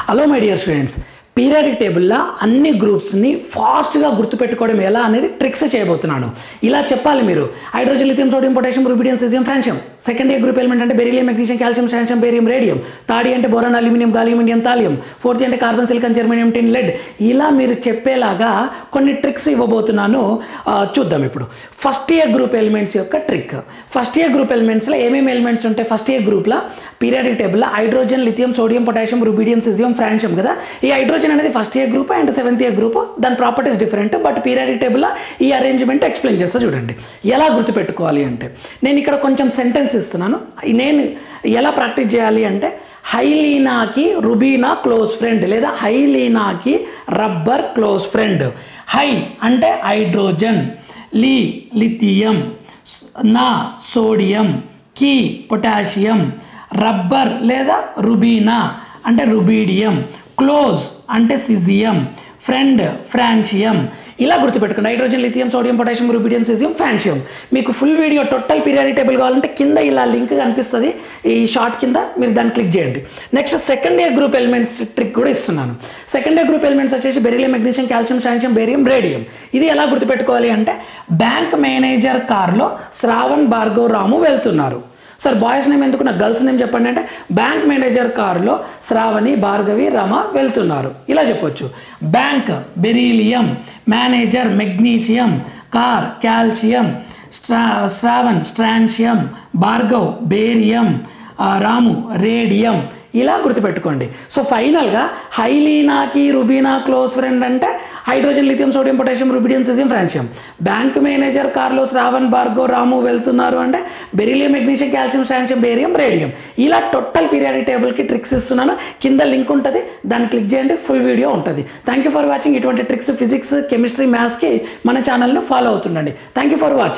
Hello my dear students, periodic టేబుల్లో అన్ని గ్రూప్స్ని ఫాస్ట్గా గుర్తుపెట్టుకోవడం ఎలా అనేది ట్రిక్స్ చేయబోతున్నాను. ఇలా చెప్పాలి మీరు. Hydrogen, lithium, sodium, potassium, rubidium, caesium, francium. Second year group element అంటే beryllium, magnesium, calcium, strontium, barium, radium. Third అంటే boron, aluminium, gallium, indium, thallium. Fourth అంటే carbon, silicon, germanium, tin, lead. ఇలా మీరు చెప్పేలాగా కొన్ని ట్రిక్స్ ఇవ్వబోతున్నాను. చూద్దాం ఇప్పుడు. ఫస్ట్ ఇయర్ గ్రూప్ ఎలిమెంట్స్ యొక్క ట్రిక్. ఫస్ట్ ఇయర్ గ్రూప్ ఎలిమెంట్స్లో ఏమేమి ఎలిమెంట్స్ ఉంటాయి? ఫస్ట్ ఇయర్ గ్రూప్లో పీరియాడిక్ టేబుల్లో hydrogen, lithium, sodium, potassium, rubidium, caesium, francium కదా. ఈ హైడ్రోజన్ అనేది first year group and seventh year group. దాని ప్రాపర్టీస్ డిఫరెంట్, బట్ పీరియాడిక్ టేబుల్లో ఈ అరేంజ్మెంట్ ఎక్స్ప్లెయిన్ చేస్తా చూడండి. ఎలా గుర్తుపెట్టుకోవాలి అంటే, నేను ఇక్కడ కొంచెం సెంటెన్స్ ఇస్తున్నాను. నేను ఎలా ప్రాక్టీస్ చేయాలి అంటే, హైలీనాకి రుబీనా క్లోజ్ ఫ్రెండ్, లేదా హైలీనాకి రబ్బర్ క్లోజ్ ఫ్రెండ్. హై అంటే హైడ్రోజన్, లిథియం, నా సోడియం, కి పొటాషియం, రబ్బర్ లేదా రుబీనా అంటే రుబీడియం, క్లోజ్ అంటే సిజియం, ఫ్రెండ్ ఫ్రాన్షియం. ఇలా గుర్తుపెట్టుకోండి. Hydrogen, lithium, sodium, potassium, rubidium, caesium, francium. మీకు full video total periodic table కావాలంటే కింద ఇలా లింక్ కనిపిస్తుంది, ఈ షార్ట్ కింద మీరు దాన్ని క్లిక్ చేయండి. Next second year group elements trick కూడా ఇస్తున్నాను. సెకండ్ ఇయర్ గ్రూప్ ఎలిమెంట్స్ వచ్చేసి beryllium, magnesium, calcium, strontium, barium, radium. ఇది ఎలా గుర్తుపెట్టుకోవాలి అంటే, బ్యాంక్ మేనేజర్ కార్లో శ్రావణ్, భార్గవ్, రాము వెళ్తున్నారు. సార్ బాయ్స్ నేమ్ ఎందుకు, నాకు గర్ల్స్ నేమ్ చెప్పండి అంటే, బ్యాంక్ మేనేజర్ కారులో శ్రావణి, భార్గవి, రమ వెళ్తున్నారు. ఇలా చెప్పొచ్చు. Bank beryllium, manager magnesium, car calcium, Shravan strontium, Bhargav barium, Ramu radium. ఇలా గుర్తుపెట్టుకోండి. సో ఫైనల్గా హైలీనాకి రుబీనా క్లోజ్ ఫ్రెండ్ అంటే hydrogen, lithium, sodium, potassium, rubidium, caesium, francium. Bank manager కార్లో శ్రావణ్, భార్గవ్, రాము వెళ్తున్నారు అంటే beryllium, magnesium, calcium, strontium, barium, radium. ఇలా టోటల్ పీరియాడిక్ టేబుల్కి ట్రిక్స్ ఇస్తున్నాను. కింద లింక్ ఉంటుంది, దాన్ని క్లిక్ చేయండి, ఫుల్ వీడియో ఉంటుంది. Thank you for watching. ఇటువంటి ట్రిక్స్ ఫిజిక్స్, కెమిస్ట్రీ, మ్యాథ్స్కి మన ఛానల్ను ఫాలో అవుతుండండి. Thank you for watching.